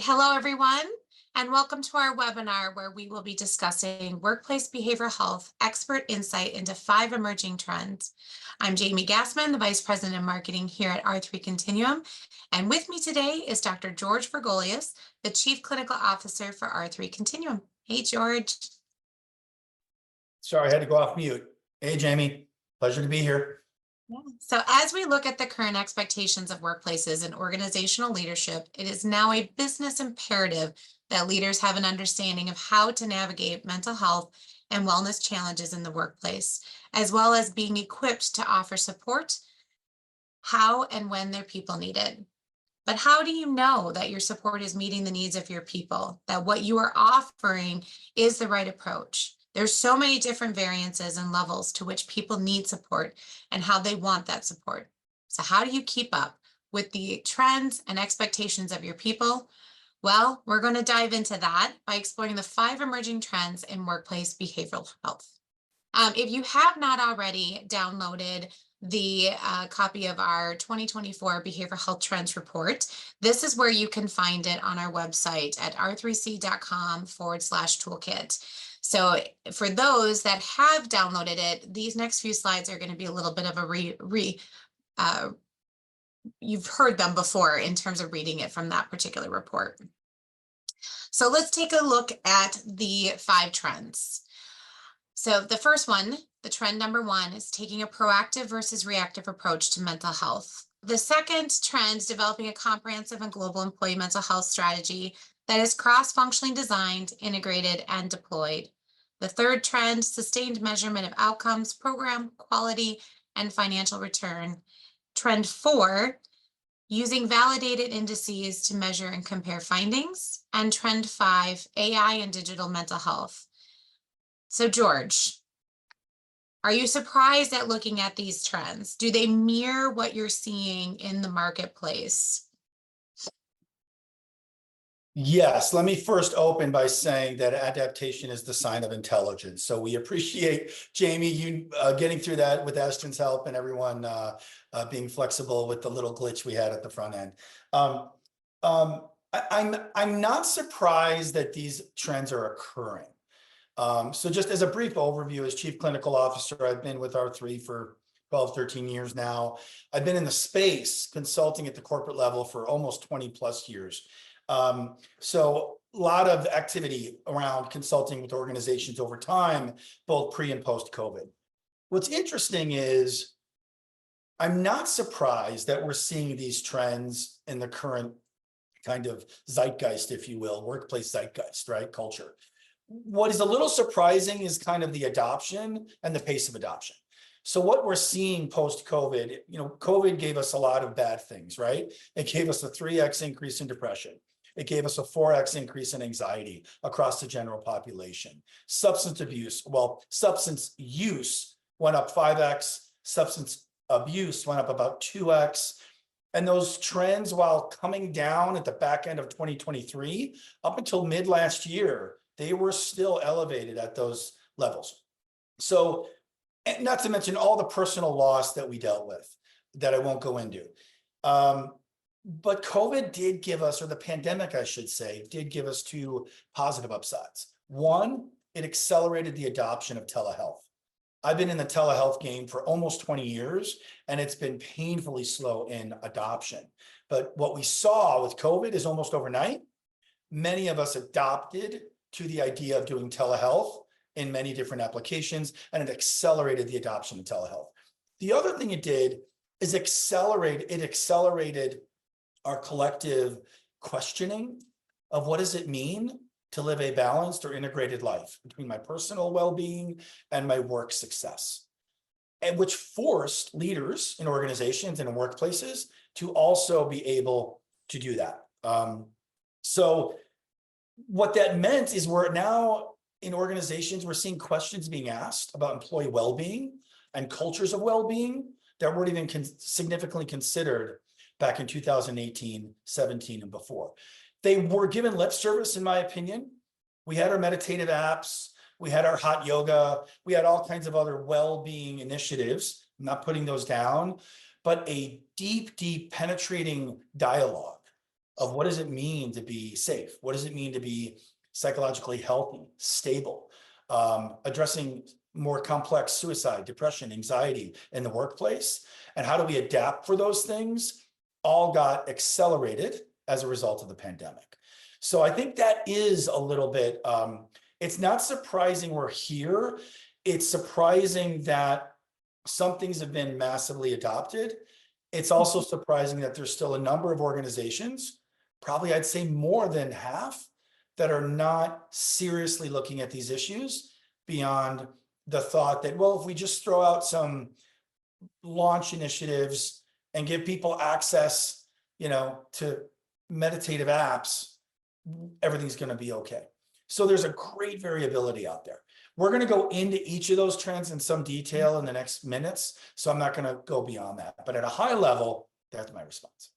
Hello, everyone, and welcome to our webinar where we will be discussing workplace behavioral health expert insight into 5 emerging trends. I'm Jamie Gassman, the Vice President of Marketing here at R3 Continuum, and with me today is Dr. George Vergolias, the Chief Clinical Officer for R3 Continuum. Hey, George. Sorry, I had to go off mute. Hey, Jamie, pleasure to be here. So as we look at the current expectations of workplaces and organizational leadership, it is now a business imperative that leaders have an understanding of how to navigate mental health and wellness challenges in the workplace, as well as being equipped to offer support how and when their people need it. But how do you know that your support is meeting the needs of your people, that what you are offering is the right approach? There's so many different variances and levels to which people need support and how they want that support. So how do you keep up with the trends and expectations of your people? Well, we're going to dive into that by exploring the 5 emerging trends in workplace behavioral health. If you have not already downloaded the copy of our 2024 Behavioral Health Trends Report, this is where you can find it on our website at r3c.com/toolkit. So for those that have downloaded it, these next few slides are going to be a little bit of a you've heard them before in terms of reading it from that particular report. So let's take a look at the 5 trends. So the first one, the trend number 1, is taking a proactive versus reactive approach to mental health. The second trend is developing a comprehensive and global employee mental health strategy that is cross-functionally designed, integrated, and deployed. The third trend, sustained measurement of outcomes, program quality, and financial return. Trend 4, using validated indices to measure and compare findings. And trend 5, AI and digital mental health. So George, are you surprised at looking at these trends? Do they mirror what you're seeing in the marketplace? Yes, let me first open by saying that adaptation is the sign of intelligence. So we appreciate, Jamie, you getting through that with Ashton's help and everyone being flexible with the little glitch we had at the front end. I'm not surprised that these trends are occurring. So just as a brief overview, as Chief Clinical Officer, I've been with R3 for 12, 13 years now. I've been in the space consulting at the corporate level for almost 20 plus years. So a lot of activity around consulting with organizations over time, both pre and post COVID. What's interesting is I'm not surprised that we're seeing these trends in the current kind of zeitgeist, if you will, workplace zeitgeist, right? Culture. What is a little surprising is kind of the adoption and the pace of adoption. So what we're seeing post-COVID, COVID gave us a lot of bad things, right? It gave us a 3x increase in depression. It gave us a 4x increase in anxiety across the general population. Substance abuse, substance use went up 5x, substance abuse went up about 2x. And those trends, while coming down at the back end of 2023, up until mid last year, they were still elevated at those levels. So, and not to mention all the personal loss that we dealt with that I won't go into. But COVID did give us, or the pandemic, I should say, did give us 2 positive upsides. One, it accelerated the adoption of telehealth. I've been in the telehealth game for almost 20 years, and it's been painfully slow in adoption. But what we saw with COVID is almost overnight, many of us adopted to the idea of doing telehealth in many different applications, and it accelerated the adoption of telehealth. The other thing it did is it accelerated our collective questioning of what does it mean to live a balanced or integrated life between my personal well-being and my work success, and which forced leaders in organizations and in workplaces to also be able to do that. So what that meant is we're now in organizations, we're seeing questions being asked about employee well-being and cultures of well-being that weren't even significantly considered back in 2018, 17, and before. They were given lip service, in my opinion. We had our meditative apps, we had our hot yoga, we had all kinds of other well-being initiatives. I'm not putting those down, but a deep, deep penetrating dialogue of what does it mean to be safe? What does it mean to be psychologically healthy, stable, addressing more complex suicide, depression, anxiety in the workplace, and how do we adapt for those things, all got accelerated as a result of the pandemic. So I think that is a little bit, it's not surprising we're here. It's surprising that some things have been massively adopted. It's also surprising that there's still a number of organizations, probably I'd say more than half, that are not seriously looking at these issues beyond the thought that, well, if we just throw out some launch initiatives and give people access, to meditative apps, everything's going to be okay. So there's a great variability out there. We're going to go into each of those trends in some detail in the next minutes, so I'm not going to go beyond that. But at a high level, that's my response.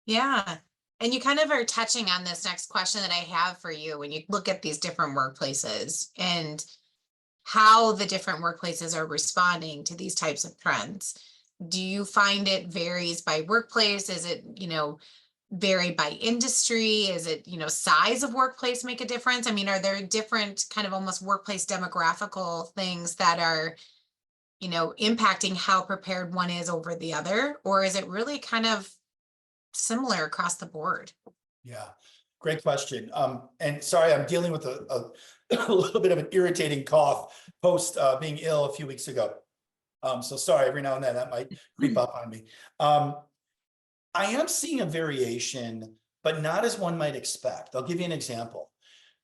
Yeah. And you kind of are touching on this next question that I have for you when you look at these different workplaces and how the different workplaces are responding to these types of trends. Do you find it varies by workplace? Is it, vary by industry? Is it, size of workplace make a difference? I mean, are there different kind of almost workplace demographical things that are, impacting how prepared one is over the other? Or is it really kind of similar across the board? Yeah, great question. And sorry, I'm dealing with a little bit of an irritating cough post being ill a few weeks ago. So sorry, every now and then that might creep up on me. I am seeing a variation, but not as one might expect. I'll give you an example.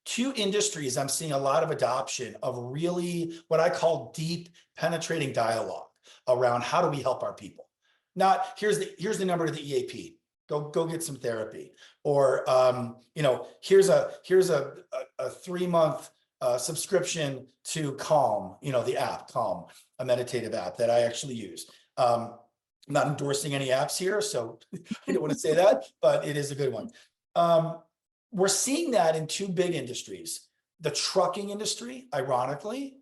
Two industries I'm seeing a lot of adoption of really what I call deep penetrating dialogue around how do we help our people? Not here's the number to the EAP. Go get some therapy. Or here's a 3-month subscription to Calm, the app Calm, a meditative app that I actually use. I'm not endorsing any apps here, so I don't want to say that, but it is a good one. We're seeing that in two big industries, the trucking industry, ironically,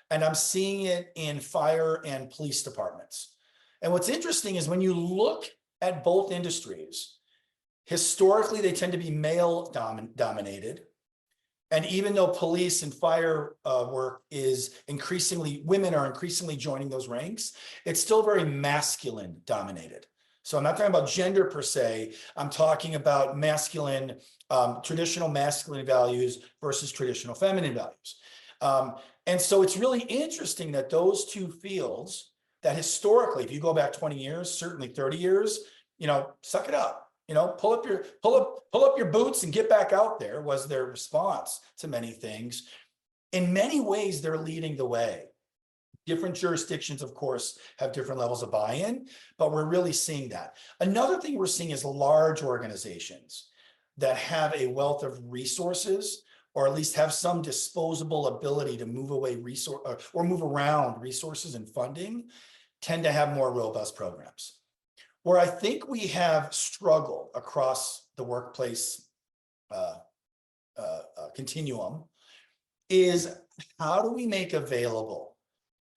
and I'm seeing it in fire and police departments. And what's interesting is when you look at both industries, historically, they tend to be male dominated. And even though police and fire work is increasingly, women are increasingly joining those ranks, it's still very masculine dominated. So I'm not talking about gender per se, I'm talking about masculine, traditional masculine values versus traditional feminine values. And so it's really interesting that those two fields that historically, if you go back 20 years, certainly 30 years, suck it up. Pull up your boots and get back out there was their response to many things. In many ways, they're leading the way. Different jurisdictions, of course, have different levels of buy-in, but we're really seeing that. Another thing we're seeing is large organizations that have a wealth of resources, or at least have some disposable ability to move away or move around resources and funding, tend to have more robust programs. Where I think we have struggled across the workplace continuum is how do we make available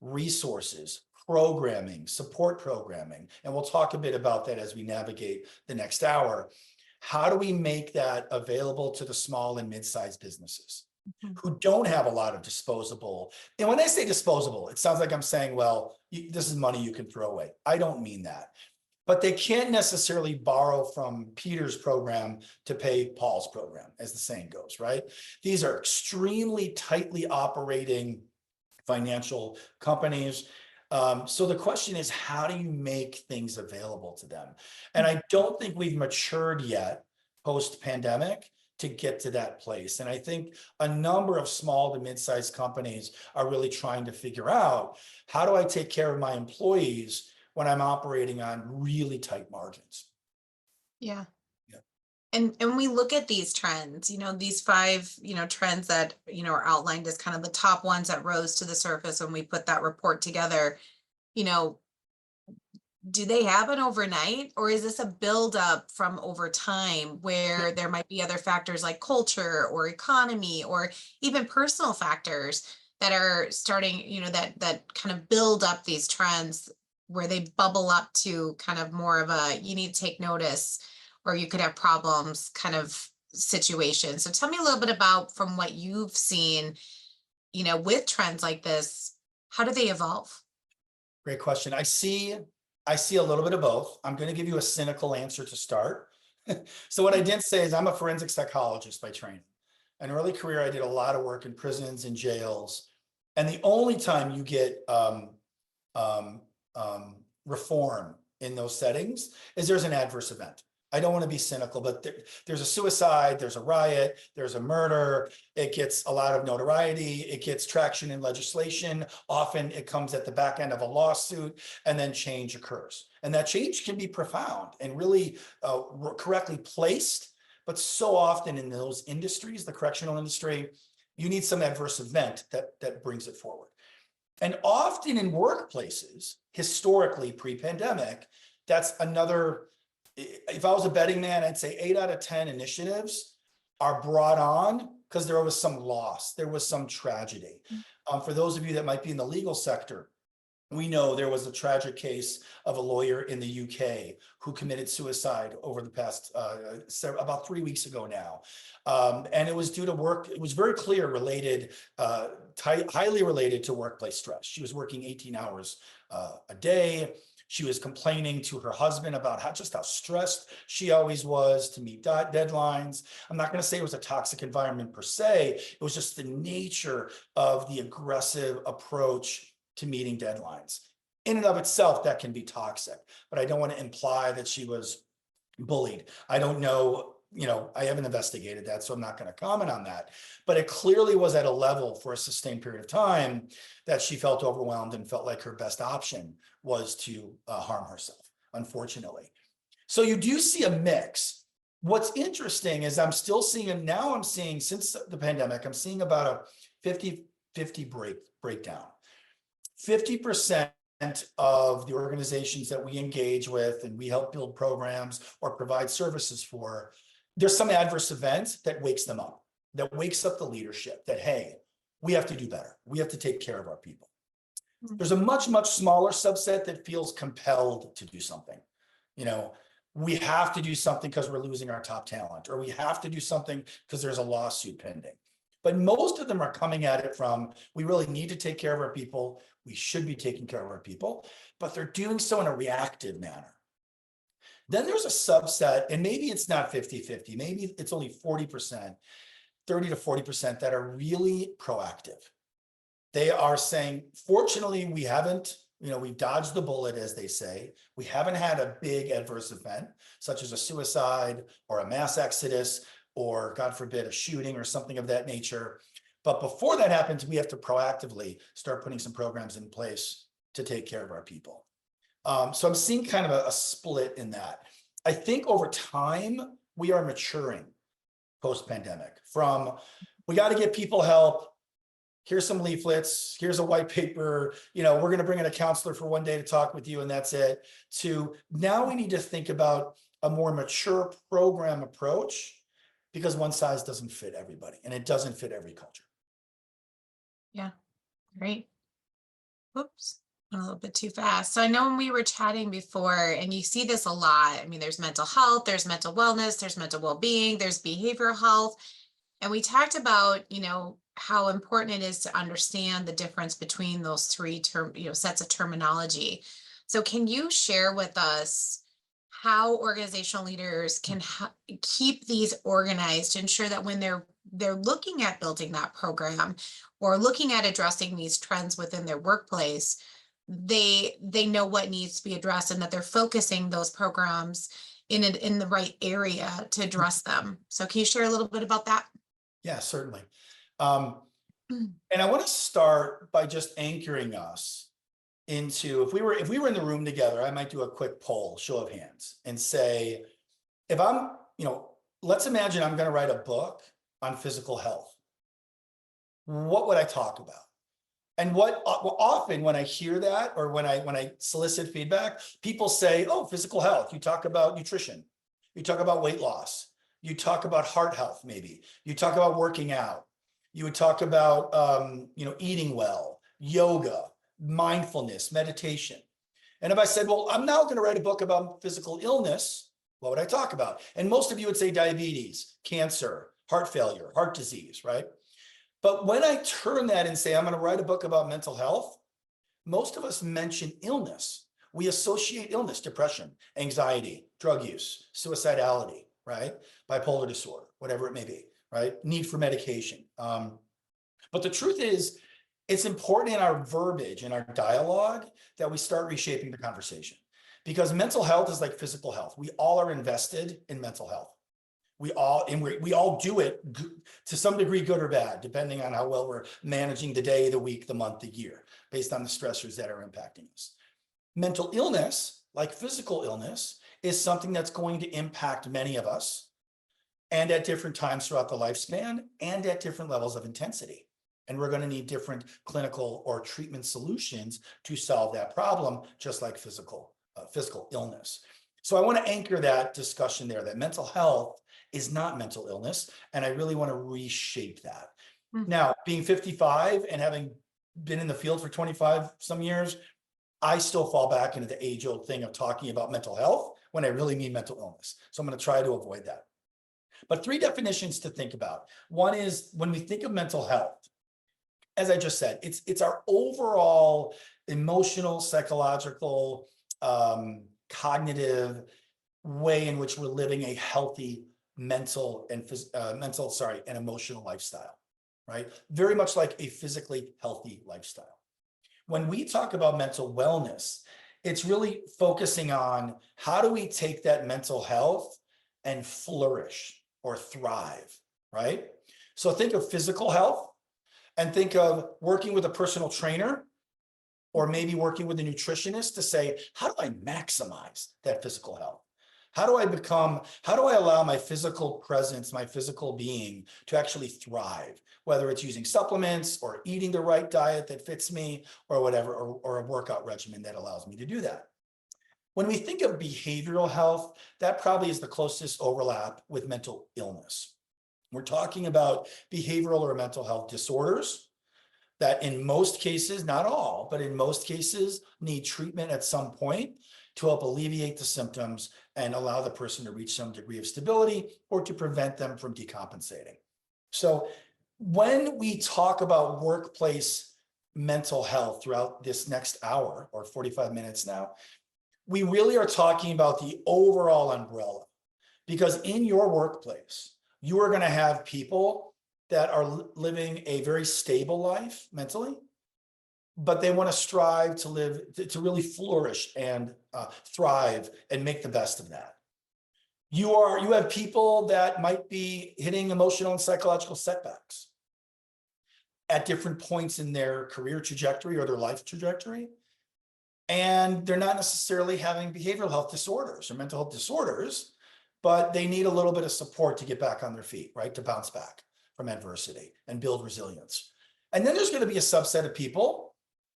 resources, programming, support programming, and we'll talk a bit about that as we navigate the next hour. How do we make that available to the small and mid-sized businesses who don't have a lot of disposable? And when I say disposable, it sounds like I'm saying, well, this is money you can throw away. I don't mean that. But they can't necessarily borrow from Peter's program to pay Paul's program, as the saying goes, right? These are extremely tightly operating financial companies. So the question is, how do you make things available to them? And I don't think we've matured yet post-pandemic to get to that place. And I think a number of small to mid-sized companies are really trying to figure out, how do I take care of my employees when I'm operating on really tight margins? Yeah. Yeah. And we look at these trends, these 5, trends that, are outlined as kind of the top ones that rose to the surface when we put that report together. Do they happen overnight, or is this a buildup from over time where there might be other factors like culture or economy or even personal factors that are starting, that kind of build up these trends where they bubble up to kind of more of a, you need to take notice? or you could have problems kind of situation. So tell me a little bit about, from what you've seen, with trends like this, how do they evolve? Great question. I see a little bit of both. I'm going to give you a cynical answer to start. So what I didn't say is I'm a forensic psychologist by training. An early career, I did a lot of work in prisons and jails. And the only time you get um, reform in those settings is there's an adverse event. I don't want to be cynical, but there's a suicide, there's a riot, there's a murder. It gets a lot of notoriety. It gets traction in legislation. Often it comes at the back end of a lawsuit, and then change occurs. And that change can be profound and really correctly placed. But so often in those industries, the correctional industry, you need some adverse event that brings it forward. And often in workplaces, historically pre-pandemic, that's another. If I was a betting man, I'd say 8 out of 10 initiatives are brought on because there was some loss, there was some tragedy. For those of you that might be in the legal sector, we know there was a tragic case of a lawyer in the UK who committed suicide over the past about 3 weeks ago now. And it was due to work. It was very clear related, highly related to workplace stress. She was working 18 hours a day. She was complaining to her husband about how stressed she always was to meet deadlines. I'm not going to say it was a toxic environment per se. It was just the nature of the aggressive approach to meeting deadlines. In and of itself, that can be toxic, but I don't want to imply that she was bullied. I don't know. I haven't investigated that, so I'm not going to comment on that. But it clearly was at a level for a sustained period of time that she felt overwhelmed and felt like her best option was to harm herself, unfortunately. So you do see a mix. What's interesting is I'm still seeing, and now I'm seeing since the pandemic, I'm seeing about a 50-50 breakdown. 50% of the organizations that we engage with and we help build programs or provide services for, there's some adverse event that wakes them up, that wakes up the leadership that, hey, we have to do better. We have to take care of our people. There's a much, much smaller subset that feels compelled to do something. We have to do something because we're losing our top talent, or we have to do something because there's a lawsuit pending. But most of them are coming at it from, we really need to take care of our people. We should be taking care of our people, but they're doing so in a reactive manner. Then there's a subset, and maybe it's not 50-50, maybe it's only 40%, 30 to 40% that are really proactive. They are saying, fortunately, we haven't, we've dodged the bullet, as they say. We haven't had a big adverse event, such as a suicide or a mass exodus, or God forbid, a shooting or something of that nature. But before that happens, we have to proactively start putting some programs in place to take care of our people. So I'm seeing kind of a split in that. I think over time, we are maturing post-pandemic from, we got to get people help. Here's some leaflets. Here's a white paper. We're going to bring in a counselor for one day to talk with you, and that's it. To now we need to think about a more mature program approach, because one size doesn't fit everybody, and it doesn't fit every culture. Yeah, great. Whoops, a little bit too fast. So I know when we were chatting before, and you see this a lot. I mean, there's mental health, there's mental wellness, there's mental well-being, there's behavioral health. And we talked about, how important it is to understand the difference between those three sets of terminology. So can you share with us how organizational leaders can keep these organized to ensure that when they're looking at building that program or looking at addressing these trends within their workplace, they know what needs to be addressed, and that they're focusing those programs in the right area to address them? So can you share a little bit about that? Yeah, certainly. And I want to start by just anchoring us into, if we were in the room together, I might do a quick poll, show of hands, and say, if I'm, let's imagine I'm going to write a book on physical health. What would I talk about? And what often when I hear that, or when I solicit feedback, people say, oh, physical health. You talk about nutrition. You talk about weight loss. You talk about heart health, maybe. You talk about working out. You would talk about, eating well, yoga, mindfulness, meditation. And if I said, well, I'm now going to write a book about physical illness, What would I talk about? And most of you would say diabetes, cancer, heart failure, heart disease, right? But when I turn that and say, I'm going to write a book about mental health, most of us mention illness. We associate illness, depression, anxiety, drug use, suicidality, right? Bipolar disorder, whatever it may be, right? Need for medication. But the truth is, it's important in our verbiage, in our dialogue, that we start reshaping the conversation. Because mental health is like physical health. We all are invested in mental health. We all do it to some degree, good or bad, depending on how well we're managing the day, the week, the month, the year, based on the stressors that are impacting us. Mental illness, like physical illness, is something that's going to impact many of us, and at different times throughout the lifespan, and at different levels of intensity. And we're going to need different clinical or treatment solutions to solve that problem, just like physical illness. So I want to anchor that discussion there, that mental health is not mental illness. And I really want to reshape that. Now, being 55 and having been in the field for 25 some years, I still fall back into the age-old thing of talking about mental health when I really mean mental illness. So I'm going to try to avoid that. But 3 definitions to think about. One is, when we think of mental health, as I just said, it's our overall emotional, psychological, cognitive way in which we're living a healthy mental and emotional lifestyle, right? Very much like a physically healthy lifestyle. When we talk about mental wellness, it's really focusing on how do we take that mental health and flourish or thrive, right? So think of physical health and think of working with a personal trainer, or maybe working with a nutritionist to say, how do I maximize that physical health? How do I allow my physical presence, my physical being to actually thrive, whether it's using supplements or eating the right diet that fits me or whatever, or a workout regimen that allows me to do that. When we think of behavioral health, that probably is the closest overlap with mental illness. We're talking about behavioral or mental health disorders that in most cases, not all, but in most cases need treatment at some point to help alleviate the symptoms and allow the person to reach some degree of stability or to prevent them from decompensating. So when we talk about workplace mental health throughout this next hour or 45 minutes now, we really are talking about the overall umbrella, because in your workplace, you are going to have people that are living a very stable life mentally, but they want to strive to live, to really flourish and thrive and make the best of that. You have people that might be hitting emotional and psychological setbacks at different points in their career trajectory or their life trajectory. And they're not necessarily having behavioral health disorders or mental health disorders, but they need a little bit of support to get back on their feet, right? To bounce back from adversity and build resilience. And then there's going to be a subset of people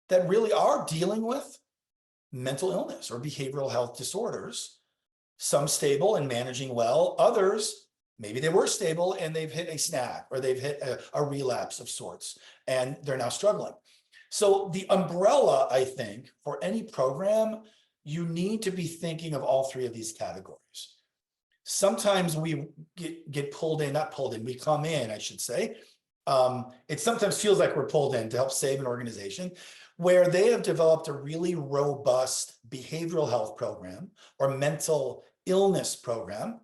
that really are dealing with mental illness or behavioral health disorders, some stable and managing well, others, maybe they were stable and they've hit a snag or they've hit a relapse of sorts and they're now struggling. So the umbrella, I think, for any program, you need to be thinking of all 3 of these categories. Sometimes we get pulled in, not pulled in, we come in, I should say. It sometimes feels like we're pulled in to help save an organization where they have developed a really robust behavioral health program or mental illness program,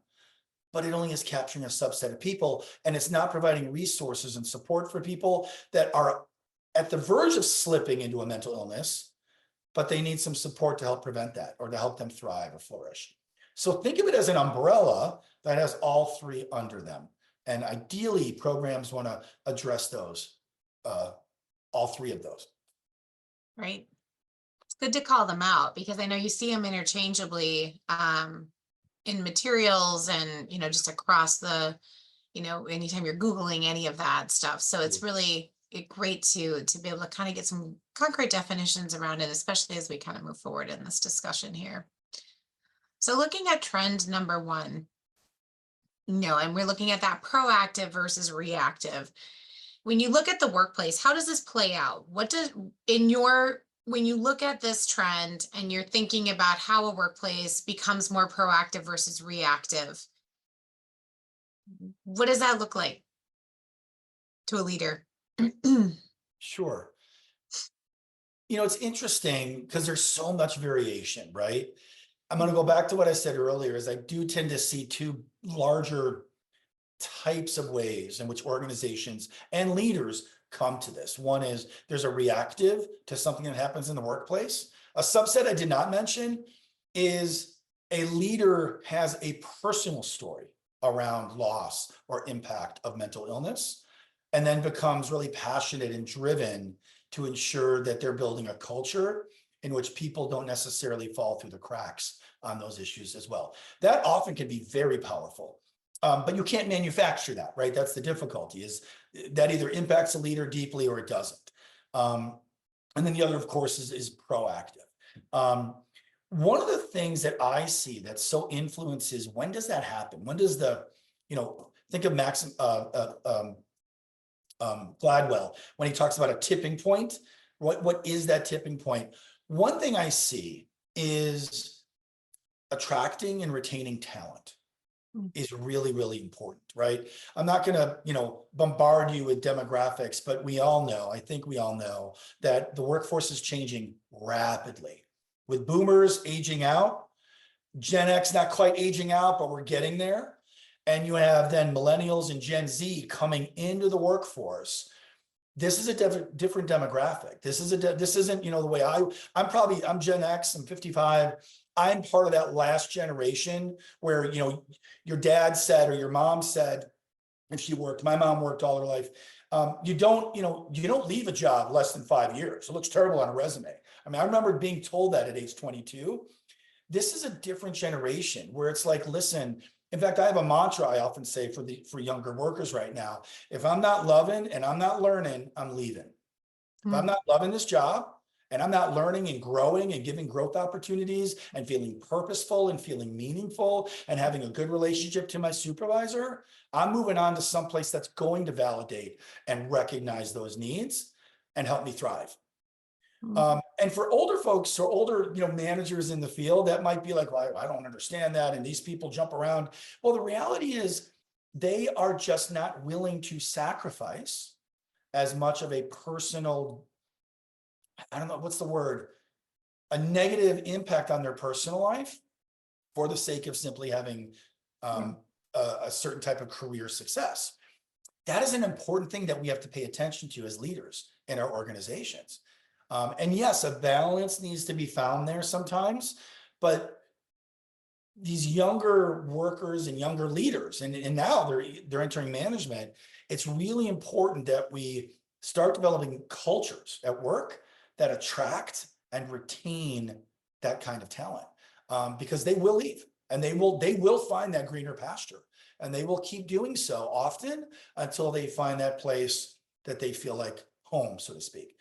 but it only is capturing a subset of people, and it's not providing resources and support for people that are at the verge of slipping into a mental illness, but they need some support to help prevent that or to help them thrive or flourish. So think of it as an umbrella that has all 3 under them. And ideally, programs want to address those, all 3 of those. Right. It's good to call them out, because I know you see them interchangeably in materials and, just across the, anytime you're Googling any of that stuff. So it's really great to be able to kind of get some concrete definitions around it, especially as we kind of move forward in this discussion here. So looking at trend number 1, and we're looking at that proactive versus reactive. When you look at the workplace, how does this play out? What does, in your when you look at this trend and you're thinking about how a workplace becomes more proactive versus reactive, what does that look like to a leader? Sure. It's interesting because there's so much variation, right? I'm going to go back to what I said earlier, is I do tend to see two larger types of ways in which organizations and leaders come to this. One is there's a reactive to something that happens in the workplace. A subset I did not mention is a leader has a personal story around loss or impact of mental illness, and then becomes really passionate and driven to ensure that they're building a culture in which people don't necessarily fall through the cracks on those issues as well. That often can be very powerful. But you can't manufacture that, right? That's the difficulty, is that either impacts a leader deeply or it doesn't. And then the other, of course, is proactive. One of the things that I see that so influences, when does that happen? When does think of Gladwell, when he talks about a tipping point, what is that tipping point? One thing I see is attracting and retaining talent is really, really important, right? I'm not going to, bombard you with demographics, but I think we all know that the workforce is changing rapidly, with boomers aging out, Gen X not quite aging out, but we're getting there. And you have then millennials and Gen Z coming into the workforce. This is a different demographic. This isn't, the way I'm Gen X, I'm 55. I'm part of that last generation where, your dad said, or your mom said, if she worked, my mom worked all her life. You don't leave a job less than 5 years. It looks terrible on a resume. I mean, I remember being told that at age 22. This is a different generation where it's like, listen, in fact, I have a mantra I often say for younger workers right now. If I'm not loving and I'm not learning, I'm leaving. If I'm not loving this job and I'm not learning and growing and giving growth opportunities and feeling purposeful and feeling meaningful and having a good relationship to my supervisor, I'm moving on to someplace that's going to validate and recognize those needs and help me thrive. And for older folks or older, managers in the field, that might be like, well, I don't understand that. And these people jump around. Well, the reality is they are just not willing to sacrifice as much of a personal, I don't know, what's the word? A negative impact on their personal life for the sake of simply having a certain type of career success. That is an important thing that we have to pay attention to as leaders in our organizations. And yes, a balance needs to be found there sometimes, but these younger workers and younger leaders, and now they're entering management, it's really important that we start developing cultures at work that attract and retain that kind of talent, because they will leave and they will find that greener pasture, and they will keep doing so often until they find that place that they feel like home, so to speak.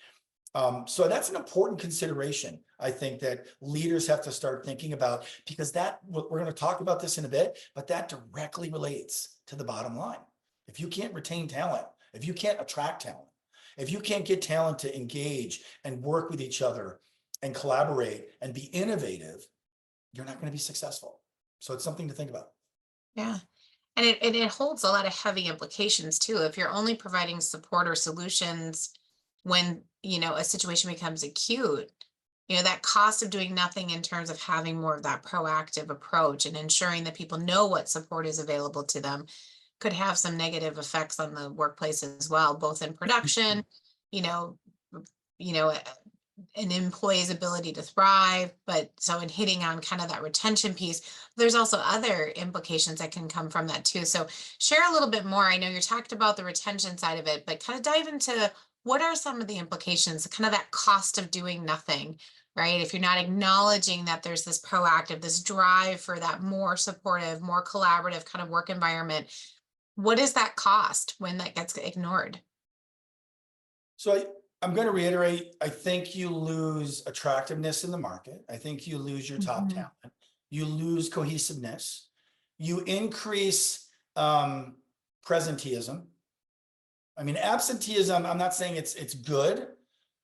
So that's an important consideration, I think, that leaders have to start thinking about, because we're going to talk about this in a bit, but that directly relates to the bottom line. If you can't retain talent, if you can't attract talent, if you can't get talent to engage and work with each other and collaborate and be innovative, you're not going to be successful. So it's something to think about. Yeah. And it holds a lot of heavy implications too. If you're only providing support or solutions when, a situation becomes acute, that cost of doing nothing in terms of having more of that proactive approach and ensuring that people know what support is available to them could have some negative effects on the workplace as well, both in production, you know, you know, an employee's ability to thrive, but so in hitting on kind of that retention piece, there's also other implications that can come from that too. So share a little bit more. I know you talked about the retention side of it, but kind of dive into what are some of the implications, kind of that cost of doing nothing, right? If you're not acknowledging that there's this proactive, this drive for that more supportive, more collaborative kind of work environment, what is that cost when that gets ignored? So I'm going to reiterate, I think you lose attractiveness in the market. I think you lose your top Mhm. talent. You lose cohesiveness. You increase presenteeism. I mean, absenteeism, I'm not saying it's good,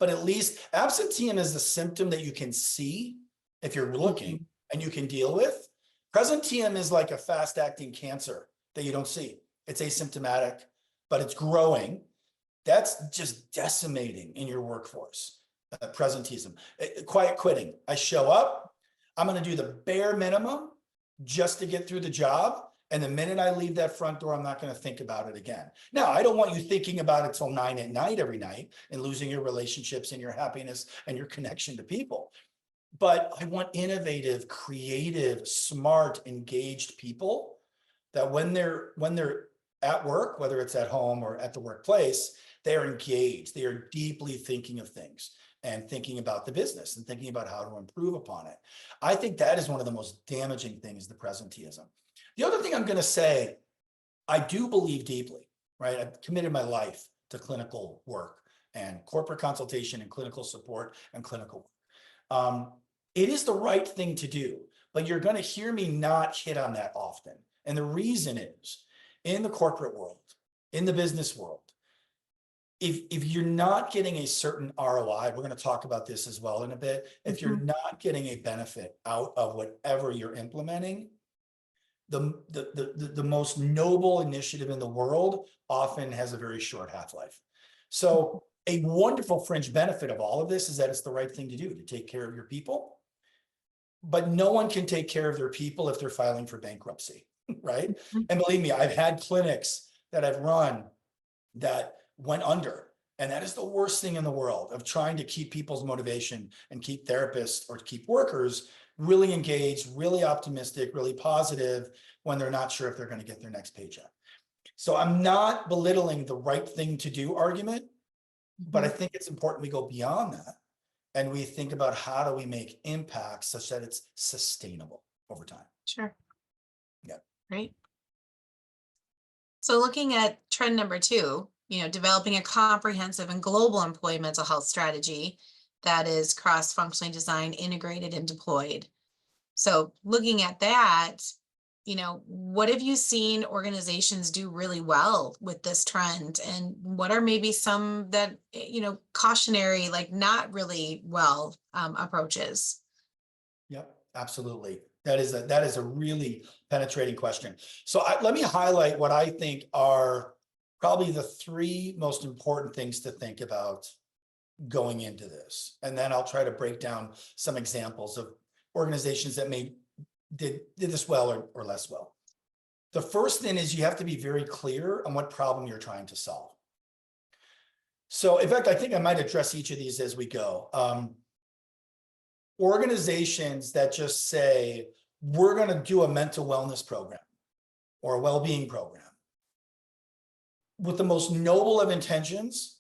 but at least absenteeism is the symptom that you can see if you're looking and you can deal with. Presenteeism is like a fast acting cancer that you don't see. It's asymptomatic, but it's growing. That's just decimating in your workforce. Presenteeism, quiet quitting. I show up, I'm going to do the bare minimum just to get through the job. And the minute I leave that front door, I'm not going to think about it again. Now, I don't want you thinking about it till 9 at night every night and losing your relationships and your happiness and your connection to people. But I want innovative, creative, smart, engaged people that when they're at work, whether it's at home or at the workplace, they are engaged. They are deeply thinking of things and thinking about the business and thinking about how to improve upon it. I think that is one of the most damaging things, the presenteeism. The other thing I'm going to say, I do believe deeply, right? I've committed my life to clinical work and corporate consultation and clinical support and clinical work. It is the right thing to do, but you're going to hear me not hit on that often. And the reason is, in the corporate world, in the business world, if you're not getting a certain ROI, we're going to talk about this as well in a bit. If you're not getting a benefit out of whatever you're implementing, the most noble initiative in the world often has a very short half-life. So a wonderful fringe benefit of all of this is that it's the right thing to do, to take care of your people. But no one can take care of their people if they're filing for bankruptcy, right? And believe me, I've had clinics that I've run that went under. And that is the worst thing in the world, of trying to keep people's motivation and keep therapists or keep workers really engaged, really optimistic, really positive when they're not sure if they're going to get their next paycheck. So I'm not belittling the right thing to do argument, but I think it's important we go beyond that and we think about how do we make impact such that it's sustainable over time. Sure. Yeah. Great. So looking at trend number 2, developing a comprehensive and global employee mental health strategy that is cross-functionally designed, integrated, and deployed. So looking at that, what have you seen organizations do really well with this trend? And what are maybe some that, cautionary, like not really well approaches? Yep, absolutely. That is a really penetrating question. So let me highlight what I think are probably the 3 most important things to think about going into this. And then I'll try to break down some examples of organizations that did this well or less well. The first thing is you have to be very clear on what problem you're trying to solve. So in fact, I think I might address each of these as we go. Organizations that just say, we're going to do a mental wellness program or a well-being program with the most noble of intentions,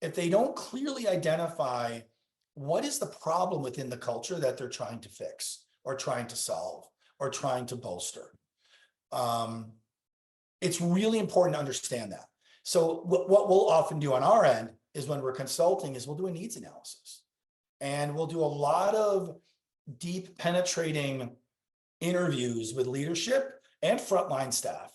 if they don't clearly identify what is the problem within the culture that they're trying to fix or trying to solve or trying to bolster, it's really important to understand that. So what we'll often do on our end is when we're consulting is we'll do a needs analysis. And we'll do a lot of deep penetrating interviews with leadership and frontline staff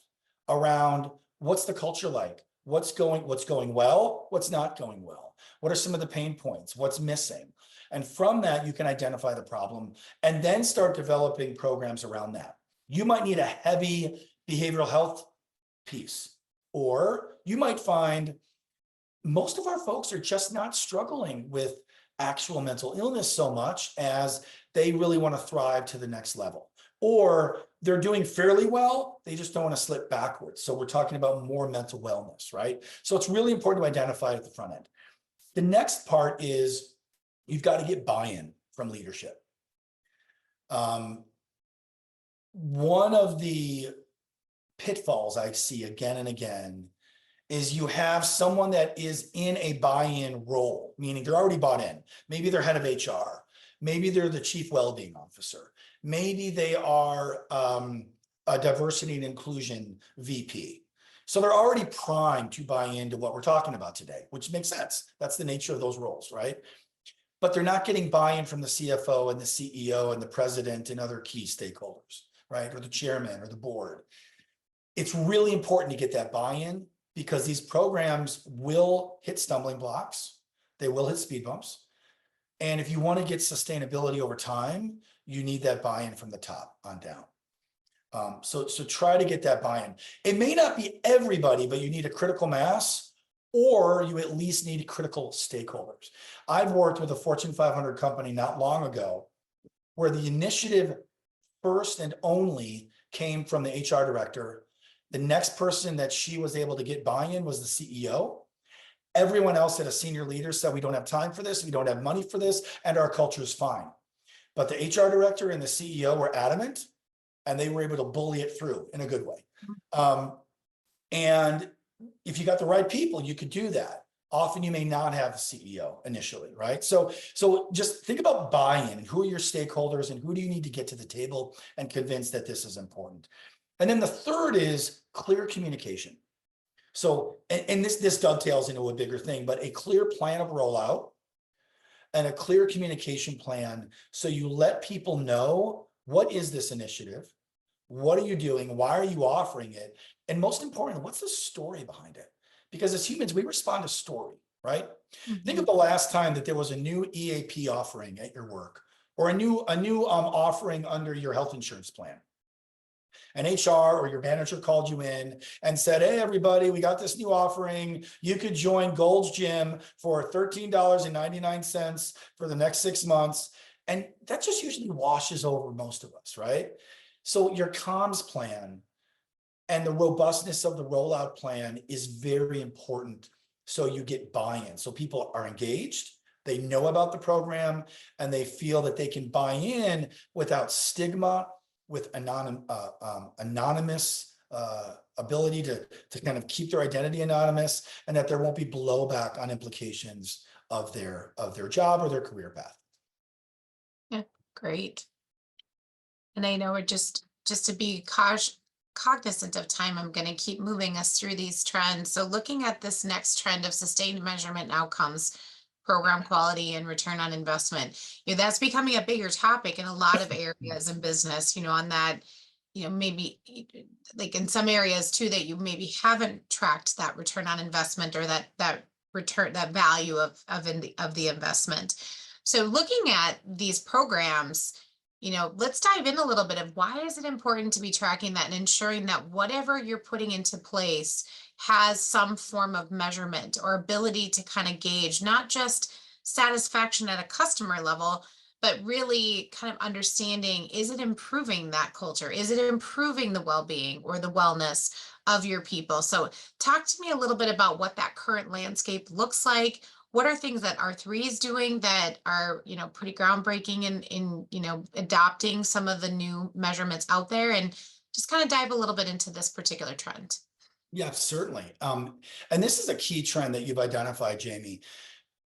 around what's the culture like, what's going well, what's not going well, what are some of the pain points, what's missing. And from that, you can identify the problem and then start developing programs around that. You might need a heavy behavioral health piece, or you might find most of our folks are just not struggling with actual mental illness so much as they really want to thrive to the next level, or they're doing fairly well, they just don't want to slip backwards. So we're talking about more mental wellness, right? So it's really important to identify it at the front end. The next part is you've got to get buy-in from leadership. One of the pitfalls I see again and again is you have someone that is in a buy-in role, meaning they're already bought in. Maybe they're head of HR. Maybe they're the chief well-being officer. Maybe they are a diversity and inclusion VP. So they're already primed to buy into what we're talking about today, which makes sense. That's the nature of those roles, right? But they're not getting buy-in from the CFO and the CEO and the president and other key stakeholders, right? Or the chairman or the board. It's really important to get that buy-in, because these programs will hit stumbling blocks. They will hit speed bumps. And if you want to get sustainability over time, you need that buy-in from the top on down. So try to get that buy-in. It may not be everybody, but you need a critical mass, or you at least need critical stakeholders. I've worked with a Fortune 500 company not long ago where the initiative first and only came from the HR director. The next person that she was able to get buy-in was the CEO. Everyone else at a senior leader said, we don't have time for this, we don't have money for this, and our culture is fine. But the HR director and the CEO were adamant, and they were able to bully it through in a good way. And if you got the right people, you could do that. Often you may not have the CEO initially, right? So just think about buy-in and who are your stakeholders and who do you need to get to the table and convince that this is important. And then the third is clear communication. So, and this dovetails into a bigger thing, but a clear plan of rollout and a clear communication plan. So you let people know, what is this initiative? What are you doing? Why are you offering it? And most importantly, what's the story behind it? Because as humans, we respond to story, right? Think of the last time that there was a new EAP offering at your work, or a new offering under your health insurance plan. An HR or your manager called you in and said, hey, everybody, we got this new offering. You could join Gold's Gym for $13.99 for the next 6 months. And that just usually washes over most of us, right? So your comms plan and the robustness of the rollout plan is very important. So you get buy-in. So people are engaged, they know about the program, and they feel that they can buy in without stigma, with anonymous ability to kind of keep their identity anonymous, and that there won't be blowback on implications of their job or their career path. Yeah, great. And I know we're just to be cognizant of time, I'm going to keep moving us through these trends. So looking at this next trend of sustained measurement outcomes, program quality and return on investment, that's becoming a bigger topic in a lot of areas in business, on that, maybe like in some areas too, that you maybe haven't tracked that return on investment, or that return, that value of the investment. So looking at these programs, let's dive in a little bit of why is it important to be tracking that and ensuring that whatever you're putting into place has some form of measurement or ability to kind of gauge not just satisfaction at a customer level, but really kind of understanding, is it improving that culture? Is it improving the well-being or the wellness of your people? So talk to me a little bit about what that current landscape looks like. What are things that R3 is doing that are, pretty groundbreaking in adopting some of the new measurements out there, and just kind of dive a little bit into this particular trend. Yeah, certainly. And this is a key trend that you've identified, Jamie.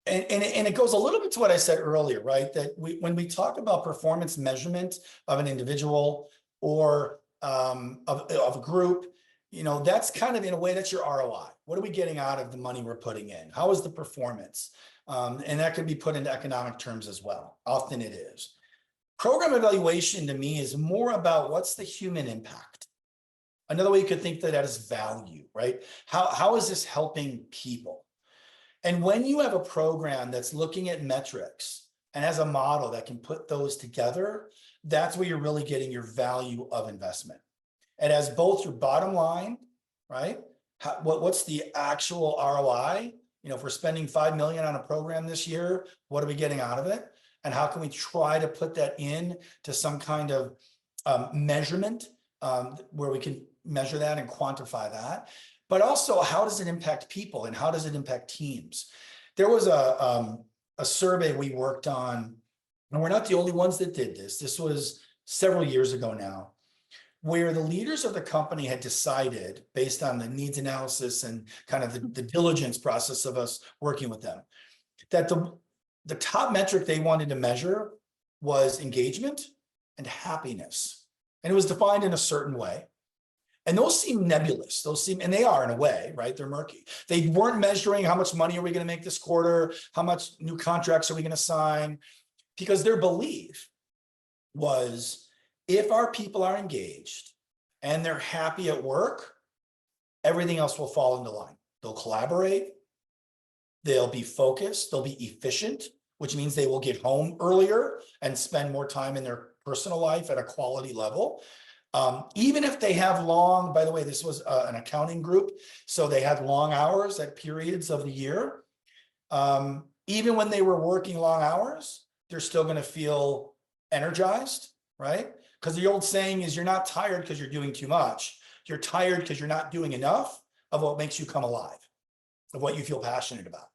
And it goes a little bit to what I said earlier, right? That when we talk about performance measurement of an individual or of a group, that's kind of, in a way, that's your ROI. What are we getting out of the money we're putting in? How is the performance? And that can be put into economic terms as well. Often it is. Program evaluation to me is more about what's the human impact. Another way you could think that is value, right? How is this helping people? And when you have a program that's looking at metrics and has a model that can put those together, that's where you're really getting your value of investment. It has both your bottom line, right? What's the actual ROI? If we're spending $5 million on a program this year, what are we getting out of it? And how can we try to put that in to some kind of measurement where we can measure that and quantify that? But also, how does it impact people and how does it impact teams? There was a survey we worked on, and we're not the only ones that did this. This was several years ago now, where the leaders of the company had decided, based on the needs analysis and kind of the diligence process of us working with them, that the top metric they wanted to measure was engagement and happiness. And it was defined in a certain way. And those seem nebulous. And they are in a way, right? They're murky. They weren't measuring how much money are we going to make this quarter? How much new contracts are we going to sign? Because their belief was, if our people are engaged and they're happy at work, everything else will fall into line. They'll collaborate. they'll be focused, they'll be efficient, which means they will get home earlier and spend more time in their personal life at a quality level. Even if they have long, by the way, this was an accounting group, so they had long hours at periods of the year. Even when they were working long hours, they're still going to feel energized, right? Because the old saying is, you're not tired because you're doing too much. You're tired because you're not doing enough of what makes you come alive, of what you feel passionate about.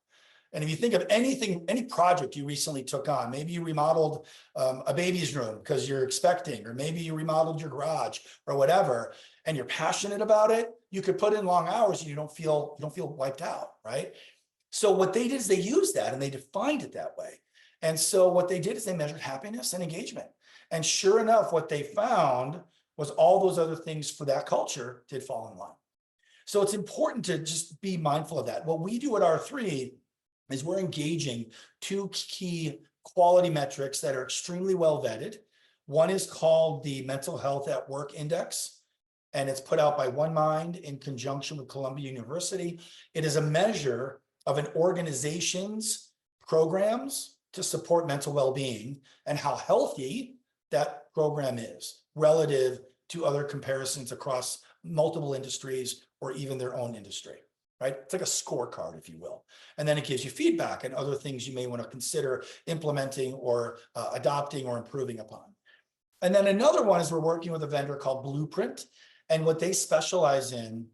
And if you think of anything, any project you recently took on, maybe you remodeled a baby's room because you're expecting, or maybe you remodeled your garage or whatever, and you're passionate about it, you could put in long hours and you don't feel wiped out, right? So what they did is they used that and they defined it that way. And so what they did is they measured happiness and engagement. And sure enough, what they found was all those other things for that culture did fall in line. So it's important to just be mindful of that. What we do at R3 is we're engaging two key quality metrics that are extremely well vetted. One is called the Mental Health at Work Index, and it's put out by One Mind in conjunction with Columbia University. It is a measure of an organization's programs to support mental well-being and how healthy that program is relative to other comparisons across multiple industries or even their own industry. Right? It's like a scorecard, if you will. And then it gives you feedback and other things you may want to consider implementing or adopting or improving upon. And then another one is we're working with a vendor called Blueprint. And what they specialize in,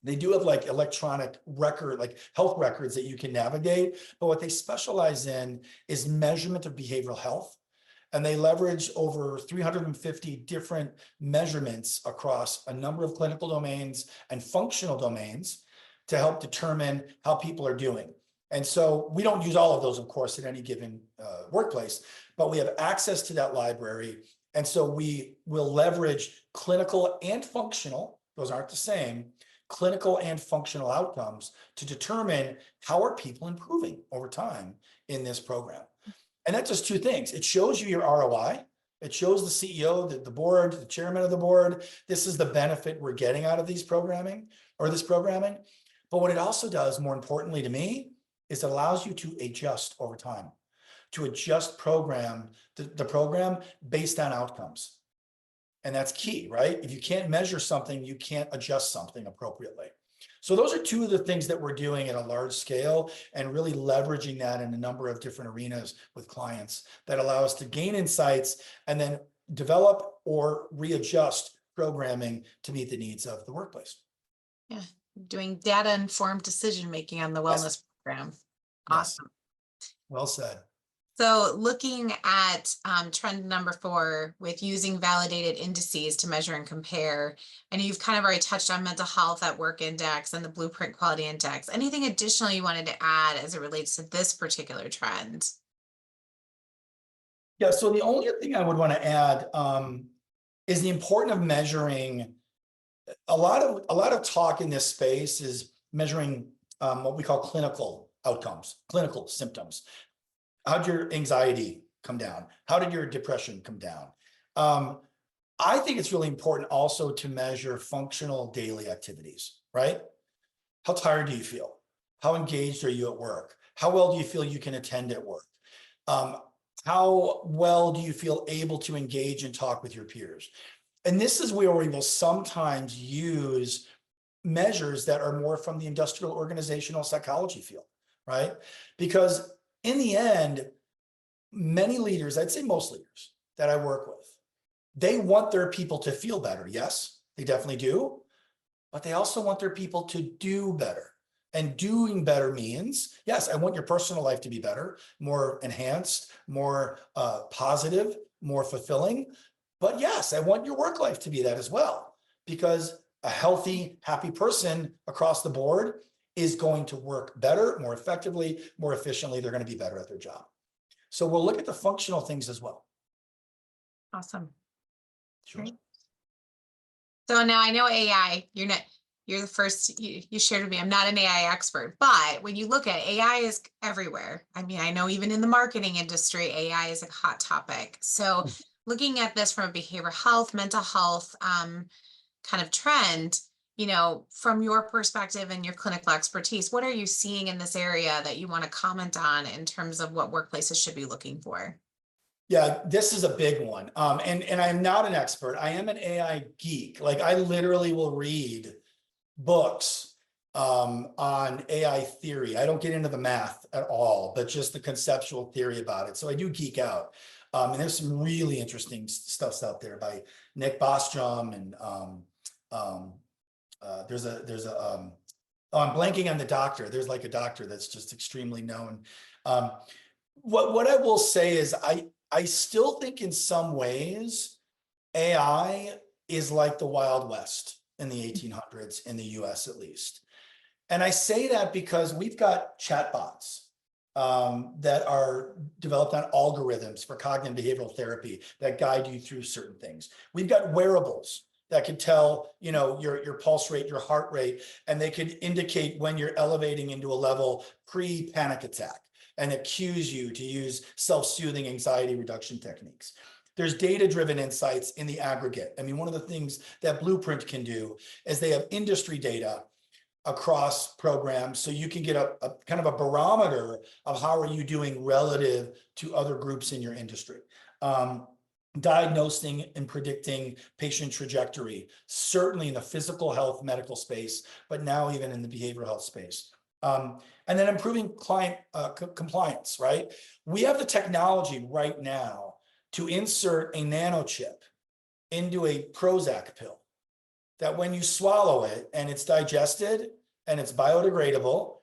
they do have like electronic record, like health records that you can navigate. But what they specialize in is measurement of behavioral health. And they leverage over 350 different measurements across a number of clinical domains and functional domains to help determine how people are doing. And so we don't use all of those, of course, at any given workplace, but we have access to that library. And so we will leverage clinical and functional, those aren't the same, clinical and functional outcomes to determine how are people improving over time in this program. And that's just two things. It shows you your ROI. It shows the CEO, the board, the chairman of the board, this is the benefit we're getting out of this programming. But what it also does, more importantly to me, is it allows you to adjust over time, to adjust the program based on outcomes. And that's key, right? If you can't measure something, you can't adjust something appropriately. So those are two of the things that we're doing at a large scale and really leveraging that in a number of different arenas with clients that allow us to gain insights and then develop or readjust programming to meet the needs of the workplace. Yeah, doing data-informed decision-making on the wellness program. Awesome. Yes. Well said. So looking at trend number 4 with using validated indices to measure and compare, and you've kind of already touched on mental health at work index and the Blueprint quality index. Anything additional you wanted to add as it relates to this particular trend? Yeah, so the only thing I would want to add is the importance of measuring. A lot of talk in this space is measuring what we call clinical outcomes, clinical symptoms. How did your anxiety come down? How did your depression come down? I think it's really important also to measure functional daily activities, right? How tired do you feel? How engaged are you at work? How well do you feel you can attend at work? How well do you feel able to engage and talk with your peers? And this is where we will sometimes use measures that are more from the industrial organizational psychology field, right? Because in the end, many leaders, I'd say most leaders that I work with, they want their people to feel better. Yes, they definitely do. But they also want their people to do better. And doing better means, yes, I want your personal life to be better, more enhanced, more positive, more fulfilling. But yes, I want your work life to be that as well, because a healthy, happy person across the board is going to work better, more effectively, more efficiently. They're going to be better at their job. So we'll look at the functional things as well. Awesome. Sure. Great. So now I know AI, you're the first, you shared with me, I'm not an AI expert, but when you look at AI is everywhere. I mean, I know even in the marketing industry, AI is a hot topic. So looking at this from a behavioral health, mental health kind of trend, from your perspective and your clinical expertise, what are you seeing in this area that you want to comment on in terms of what workplaces should be looking for? Yeah, this is a big one. And I'm not an expert. I am an AI geek. Like I literally will read books on AI theory. I don't get into the math at all, but just the conceptual theory about it. So I do geek out. And there's some really interesting stuff out there by Nick Bostrom and um, oh, I'm blanking on the doctor. There's like a doctor that's just extremely known. Um, what I will say is I still think in some ways AI is like the Wild West in the 1800s in the US at least. And I say that because we've got chatbots that are developed on algorithms for cognitive behavioral therapy that guide you through certain things. We've got wearables that can tell, your pulse rate, your heart rate, and they could indicate when you're elevating into a level pre-panic attack, and it cues you to use self-soothing anxiety reduction techniques. There's data-driven insights in the aggregate. I mean, one of the things that Blueprint can do is they have industry data across programs, so you can get a kind of a barometer of how are you doing relative to other groups in your industry. Diagnosing and predicting patient trajectory, certainly in the physical health medical space, but now even in the behavioral health space. And then improving client compliance, right? We have the technology right now to insert a nanochip into a Prozac pill that when you swallow it and it's digested and it's biodegradable,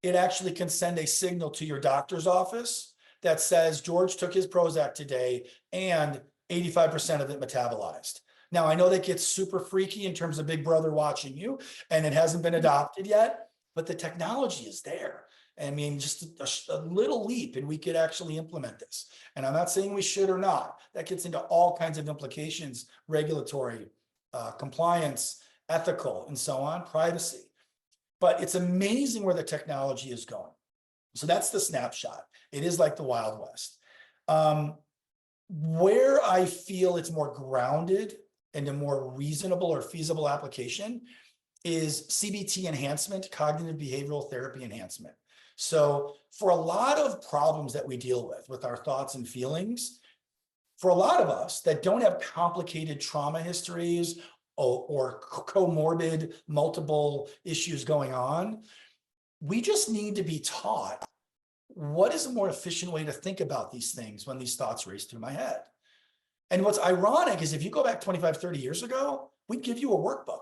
it actually can send a signal to your doctor's office that says George took his Prozac today and 85% of it metabolized. Now, I know that gets super freaky in terms of Big Brother watching you, and it hasn't been adopted yet, but the technology is there. I mean, just a little leap and we could actually implement this. And I'm not saying we should or not. That gets into all kinds of implications, regulatory, compliance, ethical, and so on, privacy. But it's amazing where the technology is going. So that's the snapshot. It is like the Wild West. Where I feel it's more grounded and a more reasonable or feasible application is CBT enhancement, cognitive behavioral therapy enhancement. So for a lot of problems that we deal with our thoughts and feelings, for a lot of us that don't have complicated trauma histories or comorbid multiple issues going on, we just need to be taught what is a more efficient way to think about these things when these thoughts race through my head. And what's ironic is if you go back 25, 30 years ago, we'd give you a workbook.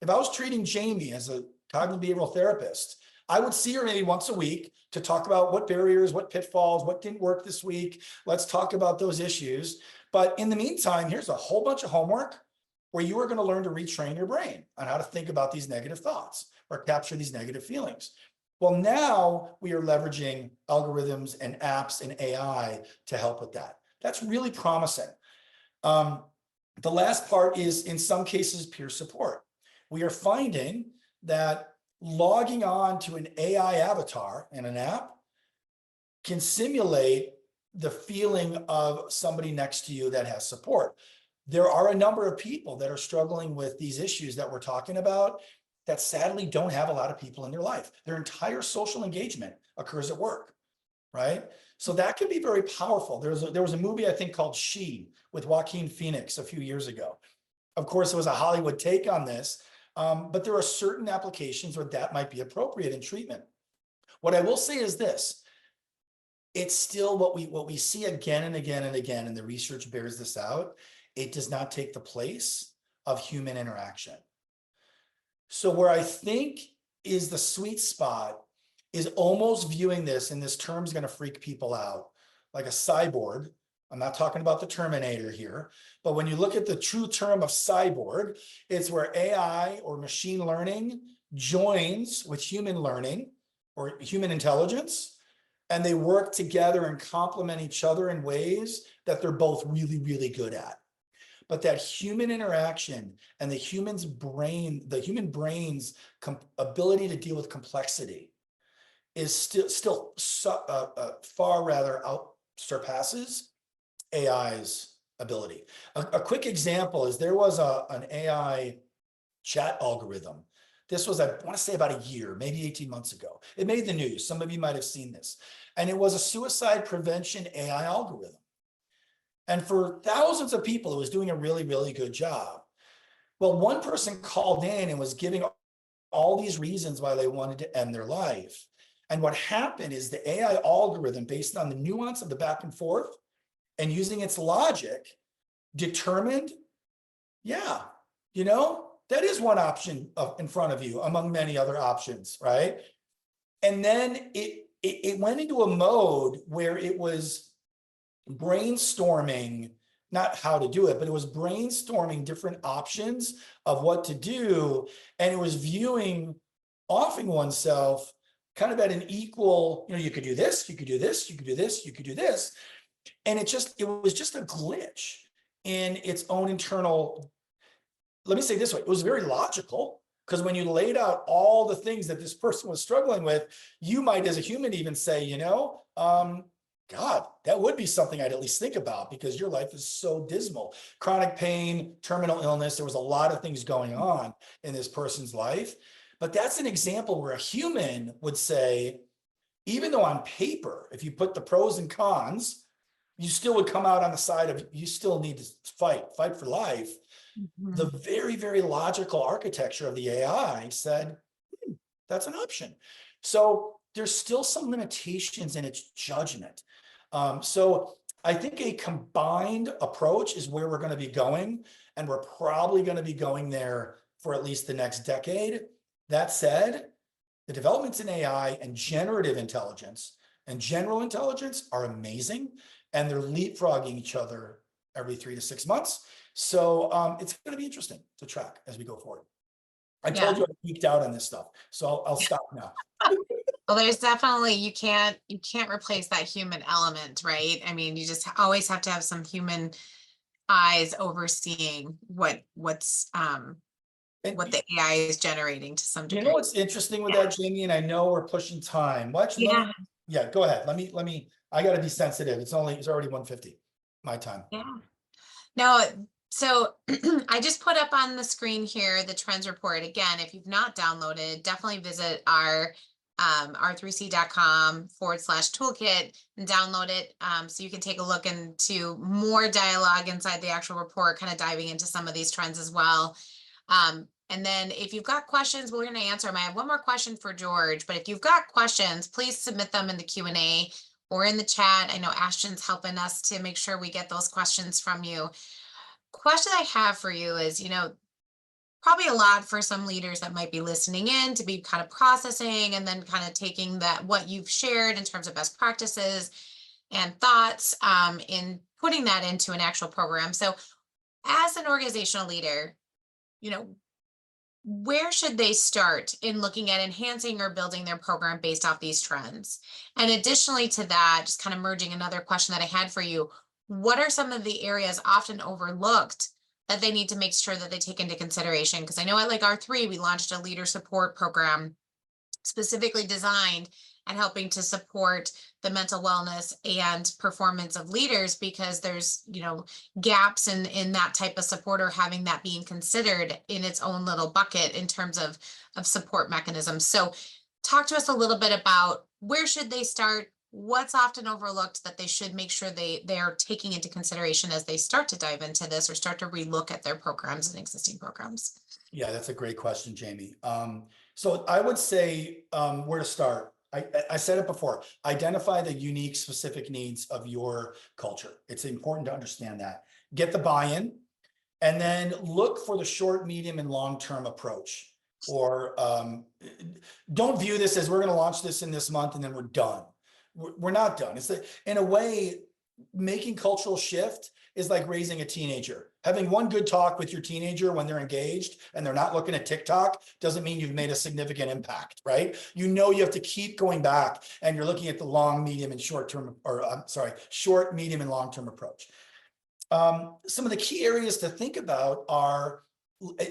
If I was treating Jamie as a cognitive behavioral therapist, I would see her maybe once a week to talk about what barriers, what pitfalls, what didn't work this week. Let's talk about those issues. But in the meantime, here's a whole bunch of homework where you are going to learn to retrain your brain on how to think about these negative thoughts or capture these negative feelings. Well, now we are leveraging algorithms and apps and AI to help with that. That's really promising. The last part is, in some cases, peer support. We are finding that logging on to an AI avatar in an app can simulate the feeling of somebody next to you that has support. There are a number of people that are struggling with these issues that we're talking about that sadly don't have a lot of people in their life. Their entire social engagement occurs at work, right? So that can be very powerful. There was a movie, I think, called She with Joaquin Phoenix a few years ago. Of course, it was a Hollywood take on this, but there are certain applications where that might be appropriate in treatment. What I will say is this: it's still what we see again and again and again, and the research bears this out. It does not take the place of human interaction. So where I think is the sweet spot is almost viewing this, and this term is going to freak people out, like a cyborg. I'm not talking about the Terminator here, but when you look at the true term of cyborg, it's where AI or machine learning joins with human learning or human intelligence, and they work together and complement each other in ways that they're both really, really good at. But that human interaction and the human brain's ability to deal with complexity is still far rather surpasses AI's ability. A quick example is there was an AI chat algorithm This was, I want to say, about a year, maybe 18 months ago. It made the news. Some of you might have seen this. And it was a suicide prevention AI algorithm. And for thousands of people, it was doing a really, really good job. Well, one person called in and was giving all these reasons why they wanted to end their life. And what happened is the AI algorithm, based on the nuance of the back and forth and using its logic, determined, yeah, that is one option in front of you among many other options, right? And then it went into a mode where it was brainstorming, not how to do it, but it was brainstorming different options of what to do. And it was viewing offing oneself kind of at an equal, you could do this, you could do this, you could do this, you could do this. And it was just a glitch in its own internal. Let me say it this way, it was very logical, because when you laid out all the things that this person was struggling with, you might, as a human, even say, God, that would be something I'd at least think about, because your life is so dismal. Chronic pain, terminal illness, there was a lot of things going on in this person's life. But that's an example where a human would say, even though on paper, if you put the pros and cons, you still would come out on the side of, you still need to fight for life. The very, very logical architecture of the AI said, that's an option. So there's still some limitations in its judgment. So I think a combined approach is where we're going to be going, and we're probably going to be going there for at least the next decade. That said, the developments in AI and generative intelligence and general intelligence are amazing, and they're leapfrogging each other every 3 to 6 months. So it's going to be interesting to track as we go forward. I told you I geeked out on this stuff, so I'll stop now. Well, there's definitely, you can't replace that human element, right? I mean, you just always have to have some human eyes overseeing what the AI is generating to some degree. You know what's interesting with that, Jamie, and I know we're pushing time. Yeah, go ahead. Let me. I got to be sensitive. It's already 1:50 my time. Yeah. No, so I just put up on the screen here the trends report. Again, if you've not downloaded, definitely visit our r3c.com/toolkit and download it, so you can take a look into more dialogue inside the actual report, kind of diving into some of these trends as well. And then if you've got questions, we're going to answer them. I have one more question for George, but if you've got questions, please submit them in the Q&A or in the chat. I know Ashton's helping us to make sure we get those questions from you. Question I have for you is, probably a lot for some leaders that might be listening in to be kind of processing and then kind of taking what you've shared in terms of best practices and thoughts, in putting that into an actual program. So as an organizational leader, where should they start in looking at enhancing or building their program based off these trends? And additionally to that, just kind of merging another question that I had for you, what are some of the areas often overlooked that they need to make sure that they take into consideration? Because I know at R3, we launched a leader support program specifically designed at helping to support the mental wellness and performance of leaders, because there's, gaps in that type of support, or having that being considered in its own little bucket in terms of support mechanisms. So talk to us a little bit about where should they start, what's often overlooked that they should make sure they are taking into consideration as they start to dive into this or start to relook at their programs and existing programs. Yeah, that's a great question, Jamie. So I would say where to start. I said it before, identify the unique specific needs of your culture. It's important to understand that. Get the buy-in, and then look for the short, medium, and long-term approach. Or don't view this as we're going to launch this in this month and then we're done. We're not done. It's in a way, making cultural shift is like raising a teenager. Having one good talk with your teenager when they're engaged and they're not looking at TikTok doesn't mean you've made a significant impact, right? You have to keep going back, and you're looking at the long, medium, and short, medium, and long-term approach. Some of the key areas to think about are,